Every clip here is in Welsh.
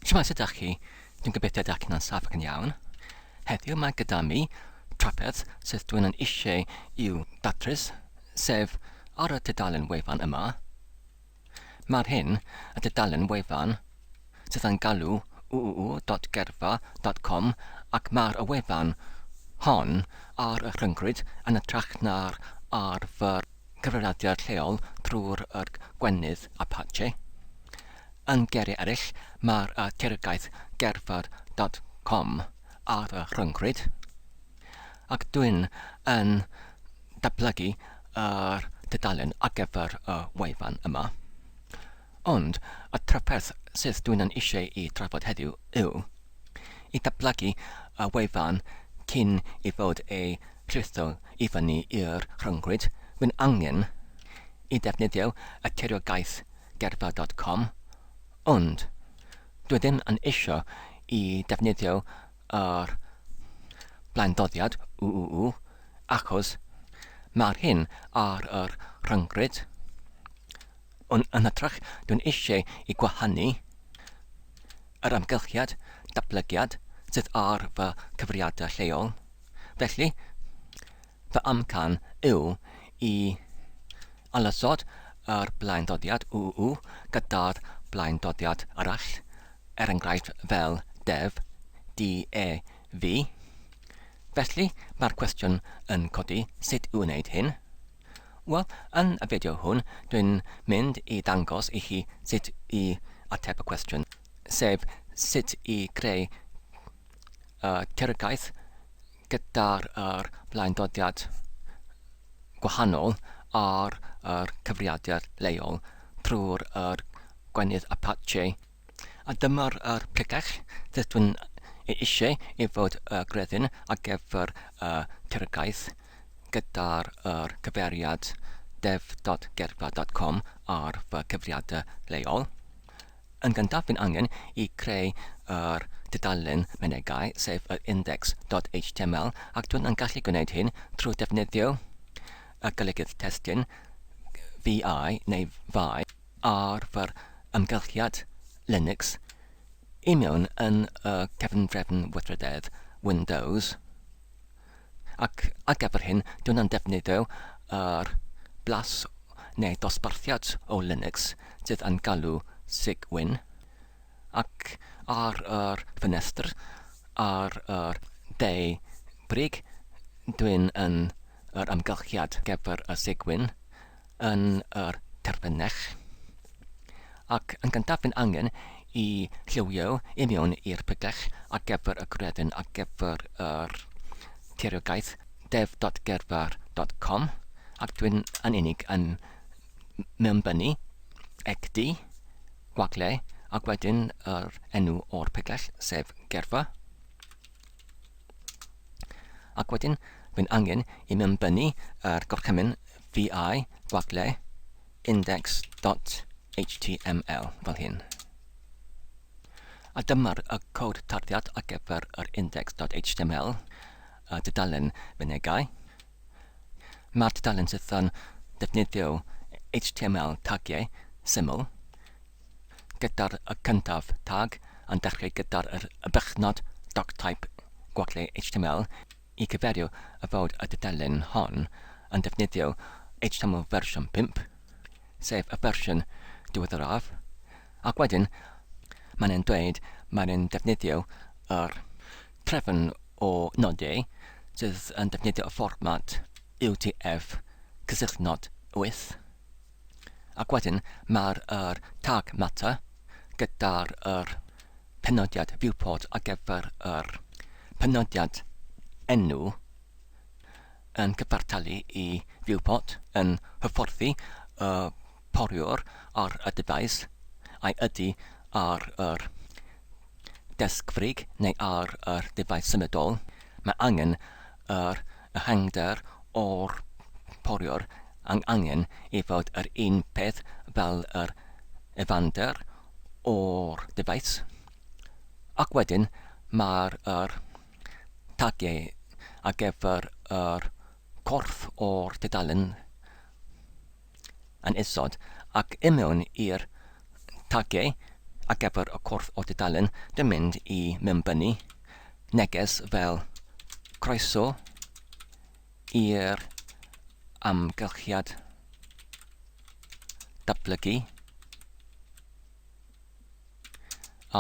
Shwmae sut ydych chi? Dwi'n gobeithio ydych chi'n saff ac yn iawn. Heddiw mae gyda mi trapedd sydd dwi'n yn eisiau i'w datrys, sef ar y tudalen wefan yma. Mae'r hyn y tudalen wefan sydd yn galw www.gerfa.com ac mae'r y wefan hon ar y Rhyngrwyd yn ytrach na'r ar fy cyfrifiadur lleol drwy'r gwennydd Apache. Yn geiriau eraill, mae'r Tiriogaeth Datblygiad.com ar y Rhyngrwyd, ac dwi'n yn datblygu yr tudalen ar gyfer y wefan yma. Ond y trapedd sydd dwi'n yn eisiau i drafod heddiw yw i datblygu y wefan cyn i fod ei llwytho i fyny i'r Rhyngrwyd. Wy'n angen i ddefnyddio y Tiriogaeth Datblygiad.com, ond dwi ddim yn eisiau i defnyddio yr blaendoddiad www achos mae'r hyn ar yr Rhyngrwyd. Yn hytrach, dwi'n eisiau i gwahanu yr amgylchiad datblygiad sydd ar fy cyfrifiadur lleol. Felly, fy amcan yw i alyssod yr blaendoddiad www gyda'r blaendoddiad arall, enghraifft fel dev, D-E-V. Felly, mae'r cwestiwn yn codi sut i wneud hyn. Wel, yn y fideo hwn, dwi'n mynd i ddangos i chi sut i ateb y cwestiwn, sef sut i greu tiriogaeth gyda'r blaendoddiad gwahanol ar cyfrifiadur leol trwy'r gwennydd Apache. A dyma'r picell sydd dwi'n eisiau i fod greddyn ar gyfer tiriogaeth gyda'r cyfeiriad dev.gerfa.com ar fy cyfrifiadur leol. Yn gyntaf, fi'n angen i creu yr tudalen menegau, sef yr index.html, ac dwi'n yn gallu gwneud hyn trwy defnyddio y golygydd testyn VI neu VI ar fy amgylchiad Linux i mewn yn cefnfrefn weithrededd Windows. Ac ar gyfer hyn, dwi'n yn defnyddio yr blas neu dosbarthiad o Linux sydd yn galw Sigwin. Ac ar yr ffenestr, ar yr de brig, dwi'n yn yr amgylchiad gyfer y Sigwin yn yr terfynech. Ac yn gyntaf fi'n angen i lliwio i mewn i'r picell ar gyfer y greddyn ar gyfer yr tiriogaeth dev.gerfa.com, ac dwi'n yn unig yn mewnbynnu ecdi, gwagle, ac wedyn yr enw o'r picell, sef gerfa. Ac wedyn fi'n angen i mewnbynnu yr gorchymyn VI, gwagle, index.html fel hyn. A dyma'r cod tarddiad ar gyfer yr index.html, tudalen menegau. Mae'r tudalen sydd yn defnyddio HTML tagiau syml, gyda'r cyntaf tag yn dechrau gyda'r bychnod doctype gwagle HTML i cyferio y fod y tudalen hon yn defnyddio HTML fersiwn 5, sef y fersiwn diweddaraf, ac wedyn mae'n dweud mae'n defnyddio yr trefn o nodau sydd yn defnyddio y fformat UTF cysylltnod 8. Ac wedyn mae'r tag mata gyda'r penodiad viewport ar gyfer yr penodiad enw yn cyfartalu i viewport yn hyfforddi y poriwr ar y device a'i ydy ar yr desgfrig neu ar yr device symudol. Mae angen yr ehangder o'r poriwr yn angen i fod yr un peth fel yr efander o'r device. Ac wedyn mae'r tagiau ar gyfer yr corff o'r tudalen yn isod, ac i mewn i'r tagiau ar gyfer y cwrdd o dudalen dim mynd i mewnbynnu neges fel croeso i'r amgylchiad datblygu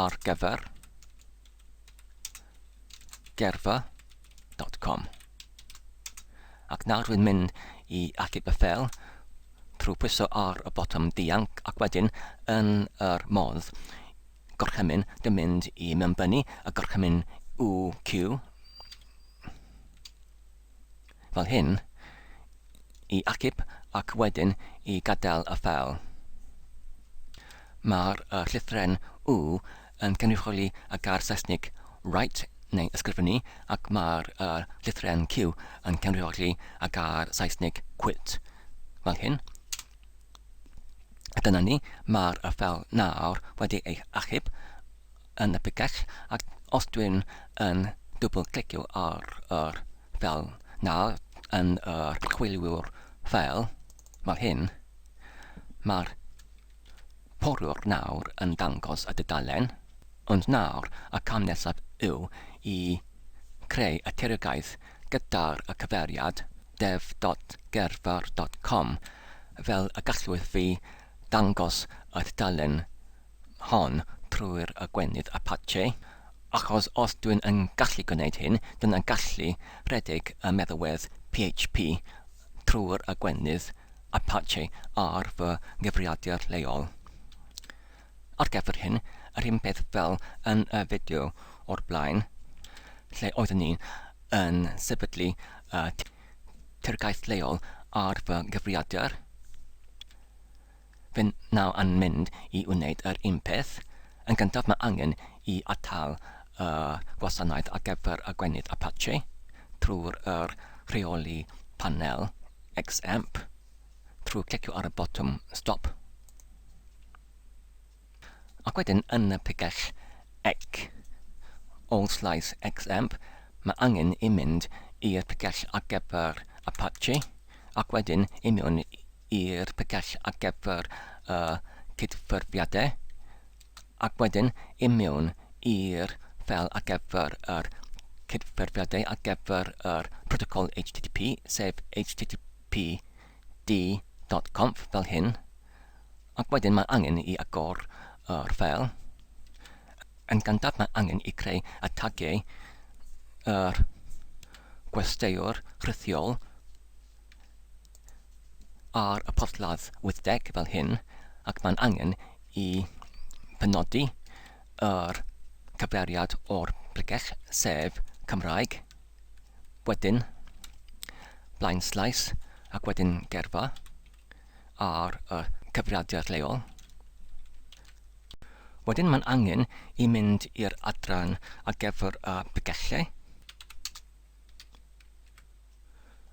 ar gyfer gerfa.com. Ac nawr rwy'n mynd i achub y ffel trwy pwyso ar y botwm dianc ac wedyn yn yr modd gorchymyn dim mynd i mewnbynnu y gorchymyn UQ fel hyn i achub ac wedyn i gadael y ffel. Mae'r llythren U yn cynrychioli y gair Saesnig write neu ysgrifennu ac mae'r llythren Q yn cynrychioli y gair Saesnig quit fel hyn. Dyna ni, mae'r ffel nawr wedi ei achub yn y pigell ac os dwi'n yn double-clicio ar yr ffel nawr yn yr chwiliwr ffel fel hyn, mae'r porwr nawr yn dangos y dudalen, ond nawr y cam nesaf yw i creu y tiriogaeth gyda'r y cyfeiriad dev.gerfa.com fel y gallwyd fi dangos y dudalen hon trwy'r gwennydd Apache, achos os dwi'n yn gallu gwneud hyn, dyna'n gallu rhedeg y meddalwedd PHP trwy'r gwennydd Apache ar fy gyfrifiadur leol. Ar gyfer hyn, yr un peth fel yn y fideo o'r blaen, lle oeddwn ni yn sefydlu tiriogaeth leol ar fy gyfrifiadur. Fy'n nawr yn mynd i wneud yr un peth. Yn gyntaf mae angen i atal gwasanaeth ar gyfer y gwennydd Apache trwy'r rheoli panel XAMPP trwy clicio ar y botwm stop. Ac wedyn yn y pigell ec/XAMPP mae angen i mynd i'r pigell ar gyfer Apache ac wedyn i mewn i'r pigell ar gyfer cydffurfiadau ac wedyn i mewn i'r ffel ar gyfer cydffurfiadau ar gyfer protocol HTTP sef httpd.conf fel hyn ac wedyn mae angen i agor yr ffel. Yn gyntaf mae angen i creu y tagiau gwesteiwr rhithiol ar y porthladd wyddeg fel hyn ac mae'n angen i penodi yr cyfeiriad o'r pigell sef Cymraeg, wedyn blaenslais ac wedyn gerfa ar y cyfrifiadur leol. Wedyn mae'n angen i mynd i'r adran ar gyfer y pigellau.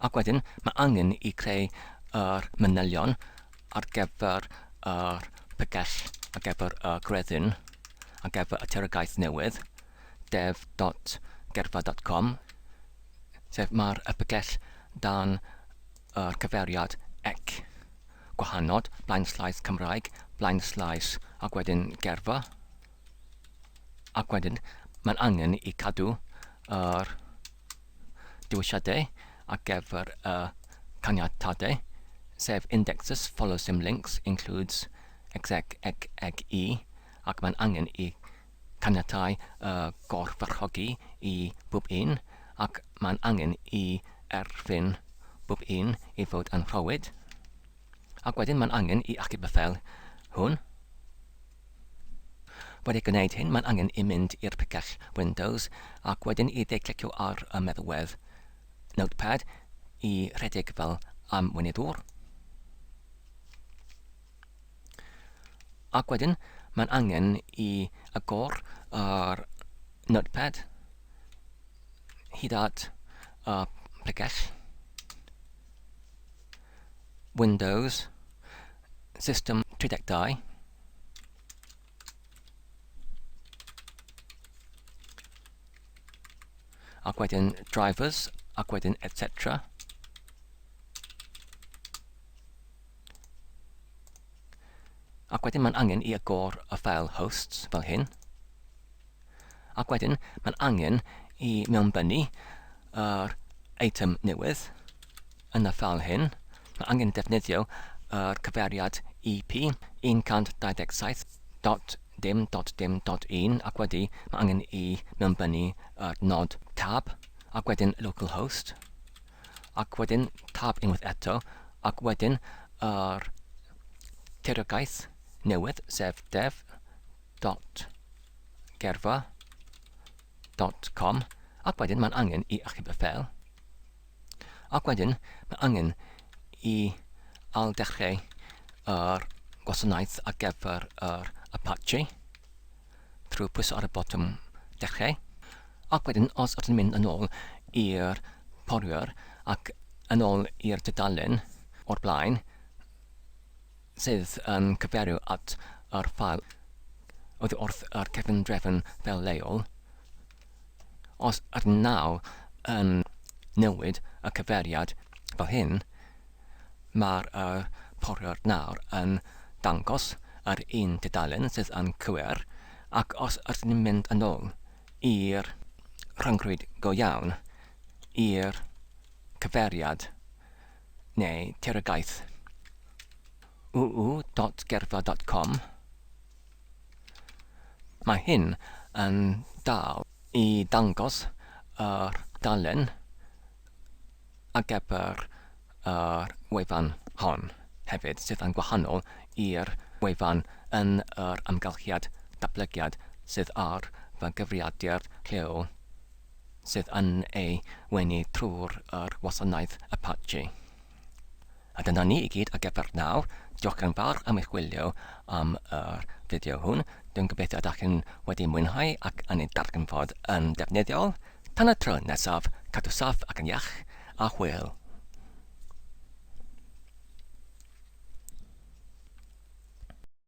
Ac wedyn mae angen i creu yr manylion ar gyfer yr pigell ar gyfer y greddyn ar gyfer y tiriogaeth newydd dev.gerfa.com sef mae'r pigell dan yr cyfeiriad ec gwahanol, blaenslais Cymraeg, blaenslais ac wedyn gerfa. Ac wedyn mae'n angen i cadw yr diwysiadau ar gyfer y caniatadau, sef indexes follow symlinks includes exec eg e, ac mae'n angen i caniatau gorfarchogi i bob un, ac mae'n angen i erfyn bob un i fod yn rhywyd. Ac wedyn mae'n angen i achub y ffel hwn. Wedi gwneud hyn, mae'n angen i mynd i'r pigell Windows ac wedyn i ddeclicio ar y meddalwedd Notepad i rhedeg fel amwyneddwr. Ac wedyn mae'n angen i agor yr Notepad hyd at y pigell Windows System 32 ac wedyn drivers ac wedyn etc. Ac wedyn mae'n angen i agor y ffeil hosts fel hyn. Ac wedyn mae'n angen i mewnbynnu yr eitem newydd yn y ffeil hyn. Mae'n angen defnyddio yr cyfeiriad EP 127.dim.dim.1 ac wedi mae angen i mewnbynnu yr nod tab ac wedyn localhost ac wedyn tab unwaith eto ac wedyn yr tiriogaeth newydd sef dev.gerfa.com ac wedyn mae'n angen i achub y ffeil ac wedyn mae'n angen i aildechrau yr gwasanaeth ar gyfer yr Apache trwy pwyso ar y botwm dechrau ac wedyn os ydyn ni'n mynd yn ôl i'r poriwr ac yn ôl i'r dudalen o'r blaen sydd yn cyfeirio at yr ffail oedd wrth yr cefngrefn fel leol. Os ydyn naw yn newid y cyfeiriad fel hyn, mae'r poriwr nawr yn dangos yr un dudalen sydd yn cywir ac os ydyn ni'n mynd yn ôl i'r rhyngrwyd go iawn i'r cyfeiriad neu tiriogaeth uu.gerfa.com mae hyn yn dal i dangos yr dalen ar gyfer yr wefan hon hefyd sydd yn gwahanol i'r wefan yn yr amgylchiad datblygiad sydd ar fy gyfrifiadur lleol sydd yn ei wenu trwy'r wasanaeth Apache. A dyna ni i gyd ar gyfer nawr. Diolch yn fawr am eich gwylio am yr fideo hwn. Dwi'n gobeithio ydych chi'n wedi mwynhau ac yn ei darganfod yn defnyddiol. Tan y tro nesaf, cadw saff ac yn iach a hwyl.